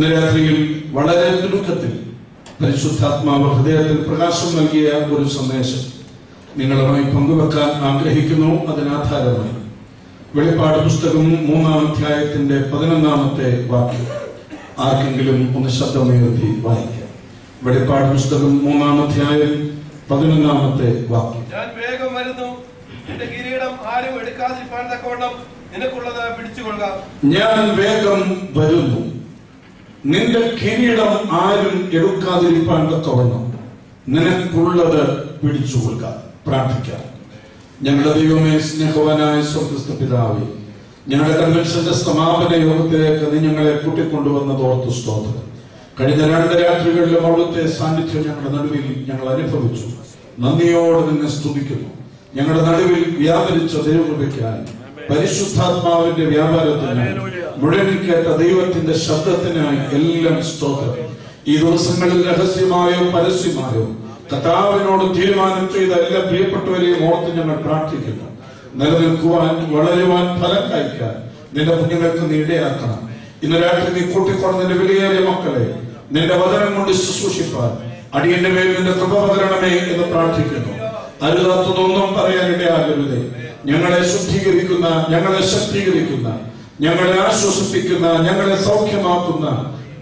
ഇന്ന് രാത്രിയിൽ വളരെ ദുഃഖത്തിൽ പരിശുദ്ധാത്മാവ് ഹൃദയത്തിൽ പ്രകാശം നൽകിയ ഒരു സന്ദേശം നിങ്ങളുമായി പങ്കുവെക്കാൻ ആഗ്രഹിക്കുന്നു. അതിനാധാരമായി വെളിപ്പാട് പുസ്തകം 3-ാം അധ്യായത്തിന്റെ 11-ാമത്തെ വാക്യം ആർക്കെങ്കിലും ഒന്ന് ശബ്ദമുയർത്തി വായിക്കാം. വെളിപ്പാട് പുസ്തകം 3-ാം അധ്യായം 11-ാമത്തെ വാക്യം. ഞാൻ വേഗം വരുന്നു, നിന്റെ കിരീടം ആരും എടുക്കാതിരിപ്പാൻ തക്കവണ്ണം നിനക്കുള്ളത് പിടിച്ചുകൊള്ളുക. ഞാൻ വേഗം വരുന്നു, നിന്റെ കിരീടം ആരും എടുക്കാതിരിപ്പാൻ തക്കവണ്ണം നിനക്കുള്ളത് പിടിച്ചുകൊള്ളുക. പ്രാർത്ഥിക്കാം. ഞങ്ങളുടെ ദൈവമേ, സ്നേഹവാനായ സ്വർഗ്ഗസ്ഥ പിതാവേ, ഞങ്ങളുടെ കൺവെൻഷന്റെ സമാപന യോഗത്തിലേക്ക് നീ ഞങ്ങളെ കൂട്ടിക്കൊണ്ടുവന്നത് ഓർത്ത് സ്തോത്രം. കഴിഞ്ഞ 2 രാത്രികളിലും അവിടുത്തെ സാന്നിധ്യം ഞങ്ങളുടെ നടുവിൽ ഞങ്ങൾ അനുഭവിച്ചു. നന്ദിയോടെ നിന്നെ സ്തുതിക്കുന്നു. ഞങ്ങളുടെ നടുവിൽ വ്യാപരിച്ച ദൈവകൃപയ്ക്കായി, പരിശുദ്ധാത്മാവിന്റെ വ്യാപാരത്തിനായി, മുഴങ്ങിക്കേട്ട ദൈവത്തിന്റെ ശബ്ദത്തിനായി എല്ലാം സ്തോത്രം. ഈ ദിവസങ്ങളിൽ രഹസ്യമായോ പരസ്യമായോ കർത്താവിനോട് തീരുമാനം ചെയ്ത എല്ലാ പ്രിയപ്പെട്ടവരെയും ഓർത്ത് ഞങ്ങൾ പ്രാർത്ഥിക്കുന്നു. നിലനിൽക്കുവാൻ, വളരുവാൻ, ഫലം കഴിക്കാൻ നിന്റെ കുഞ്ഞുങ്ങൾക്ക് നീ ഇടയാക്കണം. ഇന്ന് രാത്രി നീ കൂട്ടിക്കൊണ്ട് നിന്റെ വിലയേറിയ മക്കളെ നിന്റെ വചനം കൊണ്ട് ശുശ്രൂഷിപ്പാൻ അടിയന്റെ മേൽ നിന്റെ കൃപ പകരണമേ എന്ന് പ്രാർത്ഥിക്കുന്നു. അരുതാത്തതൊന്നും പറയാൻ ഇടയാകരുതേ. ഞങ്ങളെ ശുദ്ധീകരിക്കുന്ന, ഞങ്ങളെ ശക്തീകരിക്കുന്ന, ഞങ്ങളെ ആശ്വസിപ്പിക്കുന്ന, ഞങ്ങളെ സൗഖ്യമാക്കുന്ന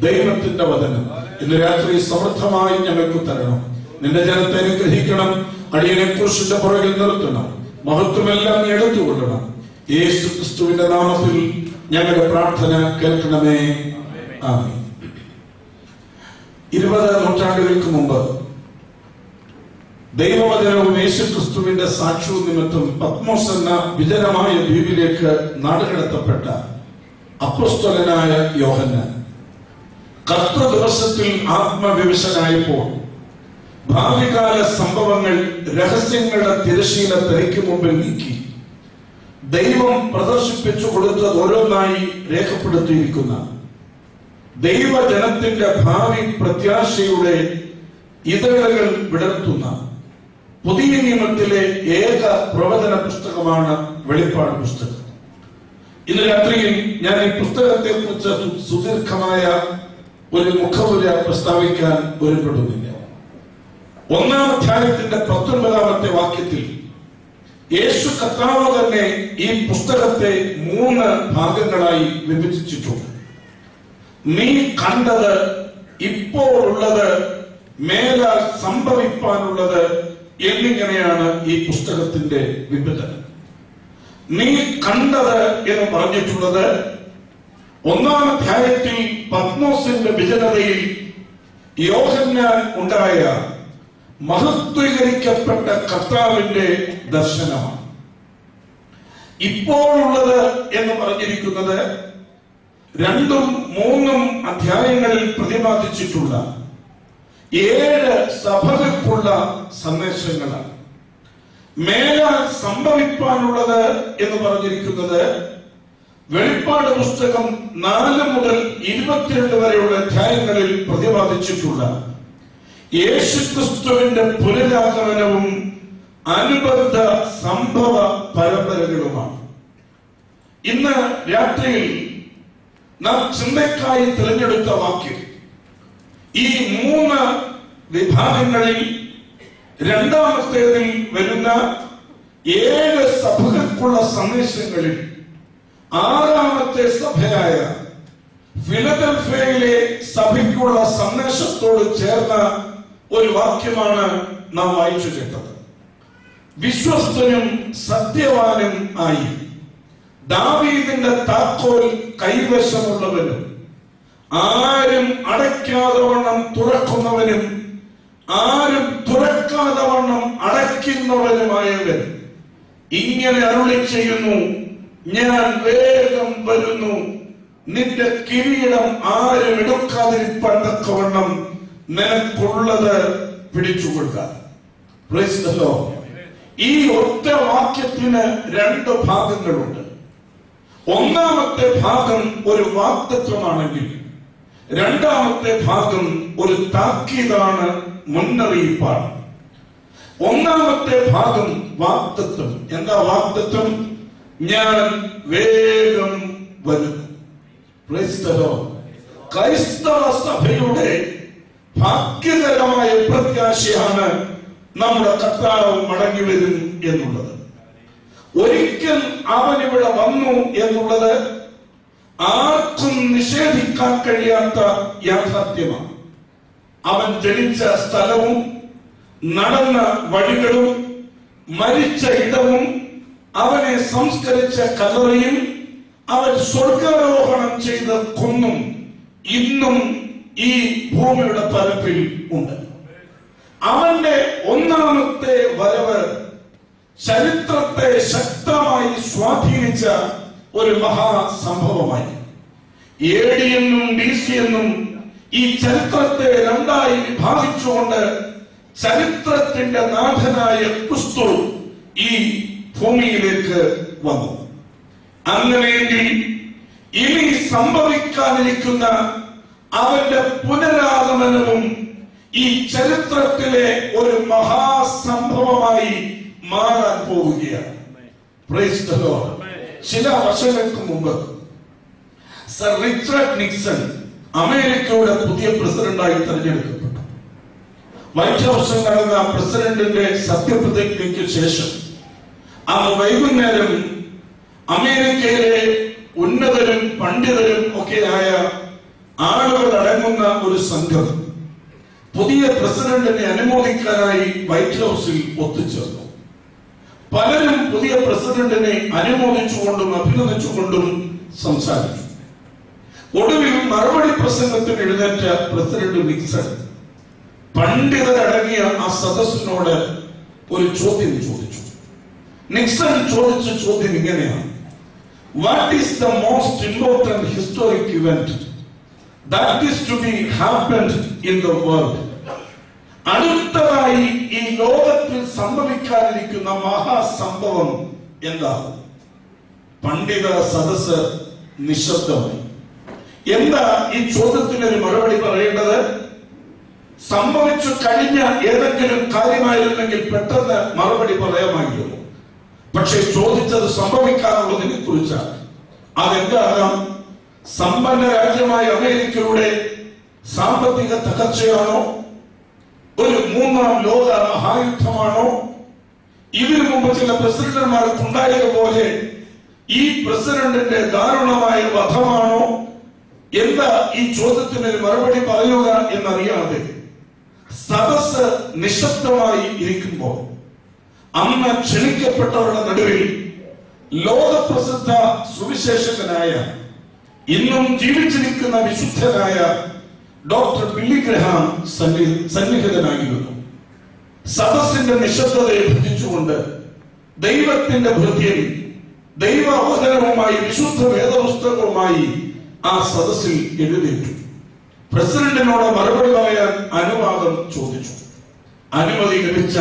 ദൈവത്തിന്റെ വചനം ഇന്ന് രാത്രി സമൃദ്ധമായി ഞങ്ങൾക്ക് തരണം. നിന്റെ ജനത്തെ അനുഗ്രഹിക്കണം. അടിയനെ ക്രൂശിന്റെ പുറകിൽ നിർത്തണം. മഹത്വമെല്ലാം നീ എടുത്തുകൊള്ളണം. യേശു ക്രിസ്തുവിന്റെ നാമത്തിൽ ഞങ്ങളുടെ പ്രാർത്ഥന കേൾക്കണമേ. ആമേൻ. 20 നൂറ്റാണ്ടുകൾക്ക് മുമ്പ് ദൈവവചനവും യേശു ക്രിസ്തുവിന്റെ സാക്ഷ്യവും നിമിത്തം പത്മോസ് എന്ന വിജനമായ ദ്വീപിലേക്ക് നാടുകടത്തപ്പെട്ട അപ്പോസ്തലനായ യോഹന്നാൻ കർത്തൃ ദിവസത്തിൽ ആത്മവിവശനായപ്പോൾ ഭാവികാല സംഭവങ്ങൾ രഹസ്യങ്ങളുടെ തിരശ്ശീല തിരയ്ക്ക് മുമ്പിൽ നീക്കി ദൈവം പ്രദർശിപ്പിച്ചു കൊടുത്തത് ഓരോന്നായി രേഖപ്പെടുത്തിയിരിക്കുന്ന ദൈവജനത്തിന്റെ ഭാവി പ്രത്യാശയുടെ ഇതളുകൾ വിടർത്തുന്ന പുതിയ നിയമത്തിലെ ഏക പ്രവചന പുസ്തകമാണ് വെളിപ്പാട് പുസ്തകം. ഇന്ന് രാത്രിയിൽ ഞാൻ ഈ പുസ്തകത്തെ കുറിച്ച് സുദീർഘമായ ഒരു മുഖവുര പ്രസ്താവിക്കാൻ ഒരുപ്പെടുന്നില്ല. 1-ാം അധ്യായത്തിന്റെ 19-ാമത്തെ വാക്യത്തിൽ യേശു കർത്താവ് തന്നെ ഈ പുസ്തകത്തെ 3 ഭാഗങ്ങളായി വിഭജിച്ചിട്ടുണ്ട്. നീ കണ്ടത്, ഇപ്പോൾ ഉള്ളത്, മേലാൽ സംഭവിപ്പാനുള്ളത് എന്നിങ്ങനെയാണ് ഈ പുസ്തകത്തിന്റെ വിഭജനം. നീ കണ്ടത് എന്ന് പറഞ്ഞിട്ടുള്ളത് 1-ാം അധ്യായത്തിൽ പത്മോസിന്റെ വിജനതയിൽ യോഹന്നാൻ ഉണ്ടായ മഹത്വീകരിക്കപ്പെട്ട കർത്താവിന്റെ ദർശനമാണ്. ഇപ്പോഴുള്ളത് എന്ന് പറഞ്ഞിരിക്കുന്നത് 2-ഉം 3-ഉം അധ്യായങ്ങളിൽ പ്രതിപാദിച്ചിട്ടുള്ള 7 സഭകൾക്കുള്ള സന്ദേശങ്ങളാണ്. മേലാൽ സംഭവിപ്പാനുള്ളത് എന്ന് പറഞ്ഞിരിക്കുന്നത് വെളിപ്പാട് പുസ്തകം 4 മുതൽ 22 വരെയുള്ള അധ്യായങ്ങളിൽ പ്രതിപാദിച്ചിട്ടുള്ള യേശുക്രിസ്തുവിന്റെ പുനരാഗമനവും അനുബന്ധ സംഭവ പരമ്പരകളുമാണ്. ഇന്ന് രാത്രിയിൽ നാം ചിന്തയ്ക്കായി തിരഞ്ഞെടുത്ത വാക്യം ഈ 3 വിഭാഗങ്ങളിൽ 2-ാമത്തേതിൽ വരുന്ന 7 സഭകൾക്കുള്ള സന്ദേശങ്ങളിൽ 6-ാമത്തെ സഭയായ ഫിലദൽഫിയയിലെ സഭയ്ക്കുള്ള സന്ദേശത്തോട് ചേർന്ന ഒരു വാക്യമാണ് നാം വായിച്ചു കേട്ടത്. വിശ്വസ്തനും സത്യവാനും ആയി ദാവീദിന്റെ താക്കോൽ കൈവശമുള്ളവനും ആരും അടയ്ക്കാതെ വണ്ണം തുറക്കുന്നവനും ആരും തുറക്കാതെ വണ്ണം അടയ്ക്കുന്നവനുമായവൻ ഇങ്ങനെ അരുളി ചെയ്യുന്നു, ഞാൻ വേഗം വരുന്നു, നിന്റെ കിരീടം ആരും എടുക്കാതിരിപ്പാൻ തക്കവണ്ണം നിനക്കുള്ളത് പിടിച്ചുകൊള്ളുക. Praise the Lord. ഈ ഒറ്റ വാക്യത്തിന് 2 ഭാഗങ്ങളുണ്ട്. 1-ാമത്തെ ഭാഗം ഒരു വാഗ്ദത്വമാണെങ്കിൽ 2-ാമത്തെ ഭാഗം ഒരു താക്കീതാണ്, മുന്നറിയിപ്പാണ്. 1-ാമത്തെ ഭാഗം വാഗ്ദത്വം. എന്താ വാഗ്ദത്വം? ഞാൻ വേഗം വരുന്നു. Price the Lord. ക്രൈസ്തവ സഭയുടെ ഭാഗ്യകരമായ പ്രത്യാശയാണ് നമ്മുടെ കർത്താവ് മടങ്ങി വരും എന്നുള്ളത്. ഒരിക്കൽ അവൻ ഇവിടെ വന്നു എന്നുള്ളത് ആർക്കും നിഷേധിക്കാൻ കഴിയാത്ത യാഥാർത്ഥ്യമാണ്. അവൻ ജനിച്ച സ്ഥലവും നടന്ന വഴികളും മരിച്ച ഇടവും അവനെ സംസ്കരിച്ച കല്ലറയും അവൻ സ്വർഗാരോഹണം ചെയ്ത കുന്നും ഇന്നും ഈ ഭൂമിയുടെ പരപ്പിൽ ഉണ്ട്. അവന്റെ ഒന്നാമത്തെ വരവ് ചരിത്രത്തെ ശക്തമായി സ്വാധീനിച്ച ഒരു മഹാസംഭവമായി. AD എന്നും BC എന്നും ഈ ചരിത്രത്തെ രണ്ടായി വിഭാഗിച്ചുകൊണ്ട് ചരിത്രത്തിന്റെ നാഥനായ ക്രിസ്തു ഈ ഭൂമിയിലേക്ക് വന്നു. അങ്ങനെയെങ്കിൽ ഇനി സംഭവിക്കാനിരിക്കുന്ന അവന്റെ പുനരാഗമനവും ഈ ചരിത്രത്തിലെ ഒരു മഹാസംഭവമായി മാറാൻ പോവുകയാണ്. Price the Lord. ചില വർഷങ്ങൾക്ക് മുമ്പ് സർ റിച്ചാർഡ് നിക്സൺ അമേരിക്കയുടെ പുതിയ പ്രസിഡന്റായി തെരഞ്ഞെടുക്കപ്പെട്ടു. വൈറ്റ് ഹൗസിൽ നടന്ന പ്രസിഡന്റിന്റെ സത്യപ്രതിജ്ഞയ്ക്ക് ശേഷം അന്ന് വൈകുന്നേരം അമേരിക്കയിലെ ഉന്നതരും പണ്ഡിതരും ഒക്കെയായ ആളുകൾ അടങ്ങുന്ന ഒരു സംഘം പുതിയ പ്രസിഡന്റിനെ അനുമോദിക്കാനായി വൈറ്റ് ഹൗസിൽ ഒത്തുചേർന്നു. പലരും പുതിയ പ്രസിഡന്റിനെ അനുമോദിച്ചുകൊണ്ടും അഭിനന്ദിച്ചുകൊണ്ടും സംസാരിച്ചു. ഒടുവിൽ മറുപടി പ്രസംഗത്തിന് എഴുന്നേറ്റ പ്രസിഡന്റ് നിക്സൺ പണ്ഡിതരടങ്ങിയ ആ സദസ്സിനോട് ഒരു ചോദ്യം ചോദിച്ചു. നിക്സൺ ചോദിച്ച ചോദ്യം ഇങ്ങനെയാണ്: what is the most important historic event that is to be happened in the world? അടുത്തതായി ഈ ലോകത്തിൽ സംഭവിക്കാനിരിക്കുന്ന മഹാസംഭവം എന്താണ്? പണ്ഡിത സദസ്സ് നിശബ്ദമായി. എന്താ ഈ ചോദ്യത്തിന് ഒരു മറുപടി പറയേണ്ടത്? സംഭവിച്ചു കഴിഞ്ഞ ഏതെങ്കിലും കാര്യമായിരുന്നെങ്കിൽ പെട്ടെന്ന് മറുപടി പറയാമായിരുന്നു. പക്ഷെ ചോദിച്ചത് സംഭവിക്കാനുള്ളതിനെ കുറിച്ചാണ്. അതെന്താകാം? സമ്പന്ന രാജ്യമായ അമേരിക്കയുടെ സാമ്പത്തിക തകർച്ചയാണോ? ഒരു മൂന്നാം ലോക മഹായുദ്ധമാണോ? ഇതിനു മുമ്പ് ചില പ്രസിഡന്റുമാർക്കുണ്ടായതുപോലെ ഈ പ്രസിഡന്റിന്റെ ദാരുണമായ വധമാണോ? എന്താ ഈ ചോദ്യത്തിന് മറുപടി പറയുക എന്നറിയാതെ സദസ് നിശബ്ദമായി ഇരിക്കുമ്പോൾ അന്ന് ക്ഷണിക്കപ്പെട്ടവരുടെ നടുവിൽ ലോകപ്രസിദ്ധ സുവിശേഷകനായ ഇന്നും ജീവിച്ചിരിക്കുന്ന വിശുദ്ധനായ ഡോക്ടർ ബില്ലി ഗ്രഹാം സന്നിഹിതനായിരുന്നു. സദസ്സിന്റെ നിശബ്ദതയെ ഭജിച്ചുകൊണ്ട് ദൈവത്തിന്റെ ഹൃദയം ദൈവാവതരണവുമായി വിശുദ്ധ വേദപുസ്തകവുമായി ആ സദസ്സിൽ എഴുന്നേറ്റു. പ്രസിഡന്റിനോട് മറുപടി പറയാൻ അനുവാദം ചോദിച്ചു. അനുമതി ലഭിച്ച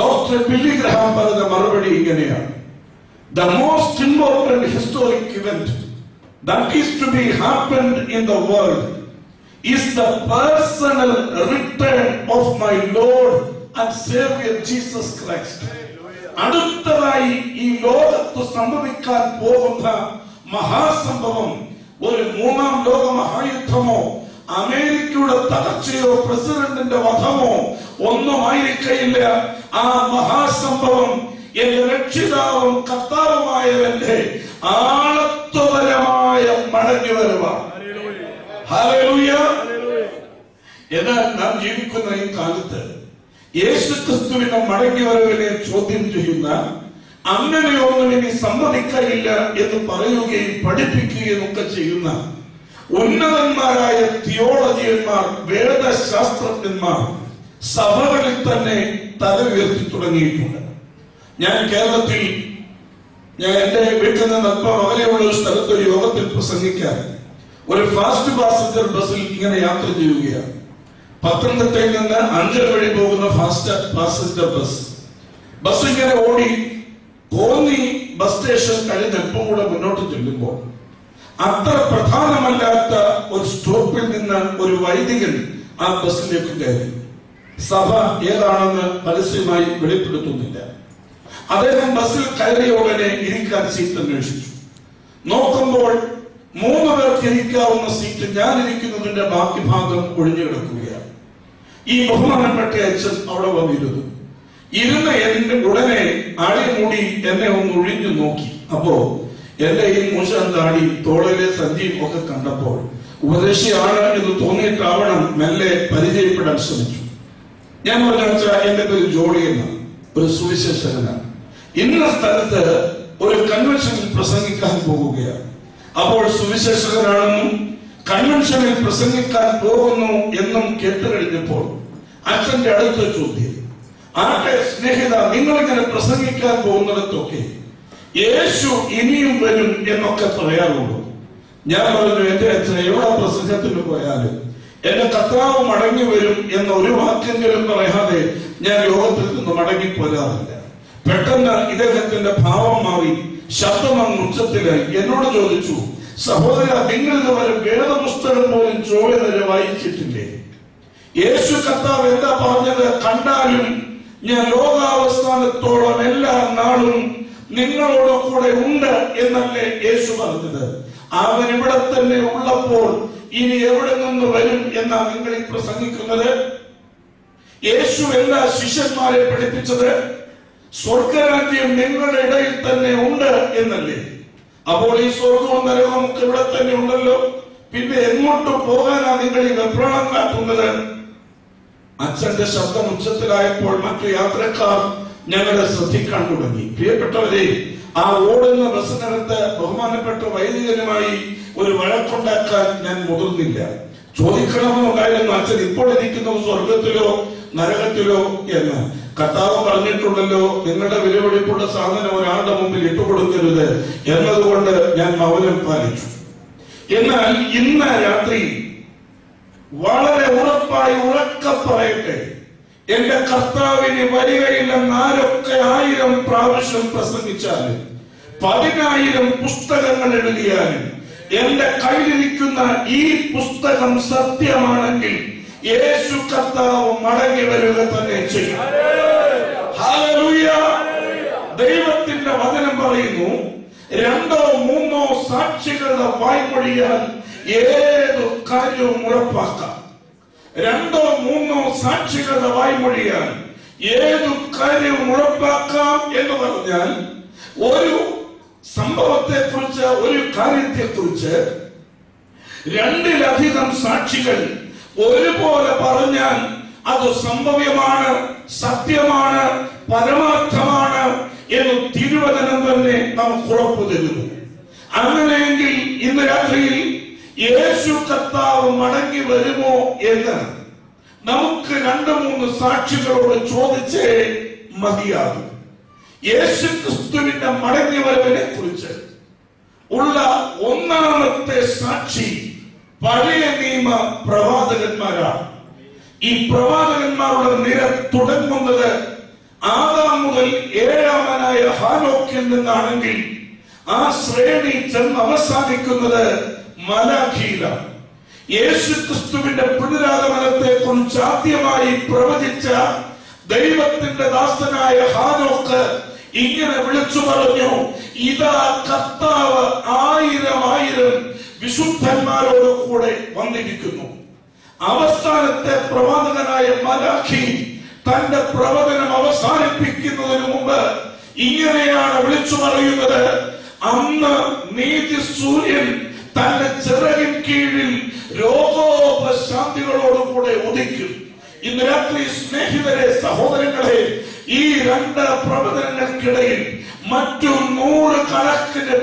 ഡോക്ടർ ബില്ലി ഗ്രഹാം പറഞ്ഞ മറുപടി ഇങ്ങനെയാണ്: the most important historic event that is to be happened in the world is the personal return of my Lord and Savior Jesus Christ. അടുത്തതായി ഈ ലോകത്ത് സംഭവിക്കാൻ പോകുന്ന മഹാസംഭവം ഒരു മൂന്നാം ലോക മഹായുദ്ധമോ അമേരിക്കയുടെ തകർച്ചയോ പ്രസിഡന്റിന്റെ വധമോ ഒന്നും ആയിരിക്കയില്ല. ആ മഹാസംഭവം എന്റെ രക്ഷിതാവും കർത്താവുമായവന്റെ ആളത്വപരമായ മടങ്ങി വരുവാണ്. ഹല്ലേലൂയ. എന്നാൽ നാം ജീവിക്കുന്ന ഈ കാലത്ത് യേശുക്രിസ്തുവിന്റെ മടങ്ങി വരവിനെ ചോദ്യം ചെയ്യുന്ന, അങ്ങനെയൊന്നും ഇനി സമ്മതിക്കയില്ല എന്ന് പറയുകയും പഠിപ്പിക്കുകയും ഒക്കെ ചെയ്യുന്ന ഉന്നതന്മാരായ തിയോളജിയന്മാർ, വേദശാസ്ത്രജ്ഞന്മാർ സഭകളിൽ തന്നെ തല ഉയർത്തി തുടങ്ങിയിട്ടുണ്ട്. ഞാൻ കേരളത്തിൽ എന്റെ വീട്ടിൽ നിന്ന് അല്പം അകലെയുള്ള ഒരു സ്ഥലത്ത് ഒരു യോഗത്തിൽ പ്രസംഗിക്കാൻ ഒരു ഫാസ്റ്റ് പാസഞ്ചർ ബസ്സിൽ ഇങ്ങനെ യാത്ര ചെയ്യുകയാണ്. പത്തനംതിട്ടയിൽ നിന്ന് അഞ്ചൽ വഴി പോകുന്ന ഫാസ്റ്റ് പാസഞ്ചർ ബസ് ഇങ്ങനെ ഓടി കോന്നി ബസ് സ്റ്റേഷൻ കഴിഞ്ഞ് അല്പം കൂടെ മുന്നോട്ട് ചെല്ലുമ്പോൾ അത്ര പ്രധാനമല്ലാത്ത ഒരു സ്റ്റോപ്പിൽ നിന്ന് ഒരു വൈദികൻ ആ ബസ്സിലേക്ക് കയറി. സഭ ഏതാണെന്ന് പരസ്യമായി വെളിപ്പെടുത്തുന്നില്ല. അദ്ദേഹം ബസ്സിൽ കയറിയ ഉടനെ ഇരിക്കാൻ സീറ്റ് അന്വേഷിച്ചു. നോക്കുമ്പോൾ 3 പേർക്ക് ഇരിക്കാവുന്ന സീറ്റ് ഞാൻ ഇരിക്കുന്നതിന്റെ ബാക്കി ഭാഗം ഒഴിഞ്ഞു കിടക്കുകയാണ്. ഈ ബഹുമാനപ്പെട്ട അച്ഛൻ അവിടെ വന്നിരുന്നു. എന്റെ ഉടനെ അടിമൂടി എന്നെ ഒന്ന് ഒഴിഞ്ഞു നോക്കി. അപ്പോ എന്റെ ഈ മൂശം താടി തോളിലെ സഞ്ചിയും ഒക്കെ കണ്ടപ്പോൾ ഉപദേശിയാണ് എന്ന് തോന്നിയിട്ടാവണം മെല്ലെ പരിചയപ്പെടാൻ ശ്രമിച്ചു. ഞാൻ പറഞ്ഞ എന്റെ പേര് ജോളി എന്നാണ്, ഒരു സുവിശേഷകനാണ്. ഇന്ന സ്ഥലത്ത് ഒരു കൺവെൻഷനിൽ പ്രസംഗിക്കാൻ പോകുകയാണ്. അപ്പോൾ സുവിശേഷകനാണെന്നും കൺവെൻഷനിൽ പ്രസംഗിക്കാൻ പോകുന്നു എന്നും കേട്ടുകഴിഞ്ഞപ്പോൾ അച്ഛന്റെ അടുത്ത ചോദ്യം, ആട്ടെ സ്നേഹിത, നിങ്ങളിങ്ങനെ പ്രസംഗിക്കാൻ പോകുന്നിടത്തൊക്കെ യേശു ഇനിയും വരും എന്നൊക്കെ പറയാറുള്ളൂ. ഞാൻ പറഞ്ഞു, എന്റെ അച്ഛൻ എവിടെ പ്രസംഗത്തിന് പോയാലും എന്റെ കർത്താവ് മടങ്ങി വരും എന്ന ഒരു വാക്കെങ്കിലും പറയാതെ ഞാൻ യോഗത്തിൽ നിന്ന് മടങ്ങിപ്പോരാറില്ല. പെട്ടെന്ന് ഇദ്ദേഹത്തിന്റെ ഭാവം മാറി, ശബ്ദം ഉച്ചത്തിലായി. എന്നോട് ചോദിച്ചു, സഹോദര, നിങ്ങൾ ഇതുവരെ വേദപുസ്തകം പോലും ചോദ്യം വായിച്ചിട്ടില്ലേ? യേശു കർത്താവ് എന്താ പറഞ്ഞത്? കണ്ടാലും ഞാൻ ലോകാവസാനത്തോളം എല്ലാ നാളും നിങ്ങളോട് കൂടെ ഉണ്ട് എന്നല്ലേ യേശു പറഞ്ഞത്? അവൻ ഇവിടെ തന്നെ ഉള്ളപ്പോൾ ഇനി എവിടെ നിന്ന് വരും എന്നാ നിങ്ങൾ ഈ പ്രസംഗിക്കുന്നത്? യേശു എല്ലാ ശിഷ്യന്മാരെ പഠിപ്പിച്ചത് സ്വർഗരാജ്യം നിങ്ങളുടെ ഇടയിൽ തന്നെ ഉണ്ട് എന്നല്ലേ? അപ്പോൾ ഈ സ്വർഗവും നരകവും ഒക്കെ ഇവിടെ തന്നെ ഉണ്ടല്ലോ, പിന്നെ എങ്ങോട്ട് പോകാനാ നിങ്ങൾ ഈ വെപ്രാളം കാട്ടുന്നത്? അച്ഛന്റെ ശബ്ദം ഉച്ചത്തിലായപ്പോൾ മറ്റു യാത്രക്കാർ ഞങ്ങളെ ശ്രദ്ധിക്കാൻ തുടങ്ങി. പ്രിയപ്പെട്ടവരെ, ആ ഓടുന്ന ബസ്സിനകത്ത് ബഹുമാനപ്പെട്ട വൈദികനുമായി ഒരു വഴക്കുണ്ടാക്കാൻ ഞാൻ മുതിർന്നില്ല. ചോദിക്കണമെന്നുണ്ടായിരുന്നു, അച്ഛൻ ഇപ്പോൾ ഇരിക്കുന്നത് സ്വർഗത്തിലോ നരകത്തിലോ എന്ന്. കർത്താവ് പറഞ്ഞിട്ടുണ്ടല്ലോ, നിങ്ങളുടെ വിലപിടിപ്പുള്ള സാധനം ഒരാളുടെ മുമ്പിൽ ഇട്ടുകൊടുക്കരുത് എന്നതുകൊണ്ട് ഞാൻ മൗനം പാലിച്ചു. എന്നാൽ ഇന്ന് രാത്രി വളരെ ഉറപ്പായി ഉറക്ക പറയട്ടെ, എന്റെ കർത്താവിന് വരികയില്ലെന്ന് ആരൊക്കെ 1000 പ്രാവശ്യം പ്രസംഗിച്ചാലും 10,000 പുസ്തകങ്ങൾ എഴുതിയാലും എന്റെ കയ്യിലിരിക്കുന്ന ഈ പുസ്തകം സത്യമാണെങ്കിൽ യേശു കർത്താവ് മടങ്ങി വരിക തന്നെ ചെയ്യും. ഹല്ലേലൂയ. ദൈവത്തിന്റെ വചനം പറയുന്നു, 2 or 3 സാക്ഷികളുടെ വായ്മൊഴിയാൽ ഏതു കാര്യവും ഉറപ്പാക്കാം. 2 or 3 സാക്ഷികളുടെ വായ്മൊഴിയാൽ ഏതു കാര്യവും ഉറപ്പാക്കാം എന്ന് പറഞ്ഞാൽ ഒരു സംഭവത്തെ കുറിച്ച്, ഒരു കാര്യത്തെ കുറിച്ച് 2-ലധികം സാക്ഷികൾ ഒരുപോലെ പറഞ്ഞാൽ അത് സംഭവ്യമാണ്, സത്യമാണ്, പരമാർത്ഥമാണ് എന്ന് തിരുവചനം തന്നെ നമുക്ക് ഉറപ്പു തരുന്നു. അങ്ങനെയെങ്കിൽ ഇന്ന് രാത്രിയിൽ യേശു കർത്താവ് മടങ്ങി വരുമോ എന്ന് നമുക്ക് 2-3 സാക്ഷികളോട് ചോദിച്ചേ മതിയാകും. യേശു ക്രിസ്തുവിന്റെ മടങ്ങി വരവിനെ കുറിച്ച് ഉള്ള ഒന്നാമത്തെ സാക്ഷി പഴയ നിയമ പ്രവാചകന്മാരാണ്. ഈ പ്രവാചകന്മാരുടെ നിര തുടങ്ങുന്നത് ആദാം മുതൽ 7-ാമനായ ഹാനോക്കിൽ നിന്നാണെങ്കിൽ ആ ശ്രേണി ചെന്ന് അവസാനിക്കുന്നത് മലാഖിയിലാണ്. യേശു ക്രിസ്തുവിന്റെ പുനരാഗമനത്തെ കുറിച്ച് ആദ്യമായി പ്രവചിച്ച ദൈവത്തിന്റെ ദാസനായ ഹാനോക്ക് ഇങ്ങനെ വിളിച്ചു പറഞ്ഞു, ഇതാ കർത്താവ് 1000 വിശുദ്ധന്മാരോട് കൂടെ വന്നിരിക്കുന്നു. അവസാനത്തെ പ്രവാചകനായ മലാഖി തന്റെ പ്രവചനം അവസാനിപ്പിക്കുന്നതിന് മുമ്പ് ഇങ്ങനെയാണ് വിളിച്ചു പറയുന്നത്, അന്ന് നീതി സൂര്യൻ തന്റെ ചിറകിൻ കീഴിൽ രോഗോപശാന്തികളോടുകൂടെ ഉദിക്കും. ഇന്ന് രാത്രി സ്നേഹിതരെ, സഹോദരങ്ങളെ, ഈ 2 പ്രവചനങ്ങൾക്കിടയിൽ മറ്റു 100 കണക്കിന്